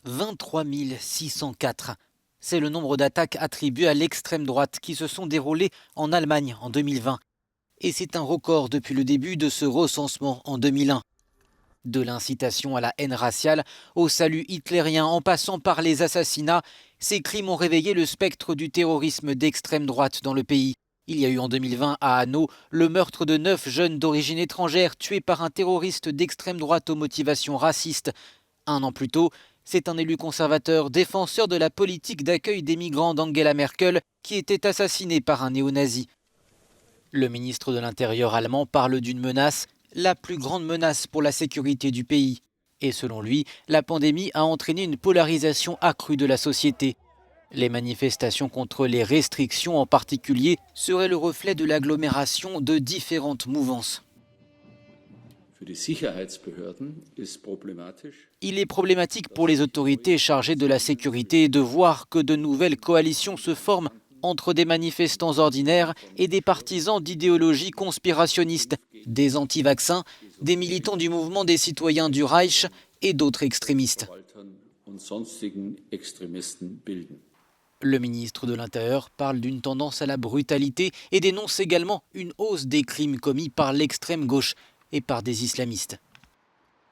23 604. C'est le nombre d'attaques attribuées à l'extrême droite qui se sont déroulées en Allemagne en 2020. Et c'est un record depuis le début de ce recensement en 2001. De l'incitation à la haine raciale au salut hitlérien en passant par les assassinats, ces crimes ont réveillé le spectre du terrorisme d'extrême droite dans le pays. Il y a eu en 2020 à Hanau le meurtre de 9 jeunes d'origine étrangère tués par un terroriste d'extrême droite aux motivations racistes. Un an plus tôt, c'est un élu conservateur défenseur de la politique d'accueil des migrants d'Angela Merkel qui était assassiné par un néo-nazi. Le ministre de l'Intérieur allemand parle d'une menace, la plus grande menace pour la sécurité du pays. Et selon lui, la pandémie a entraîné une polarisation accrue de la société. Les manifestations contre les restrictions en particulier seraient le reflet de l'agglomération de différentes mouvances. Il est problématique pour les autorités chargées de la sécurité de voir que de nouvelles coalitions se forment entre des manifestants ordinaires et des partisans d'idéologies conspirationnistes, des anti-vaccins, des militants du mouvement des citoyens du Reich et d'autres extrémistes. Le ministre de l'Intérieur parle d'une tendance à la brutalité et dénonce également une hausse des crimes commis par l'extrême gauche et par des islamistes.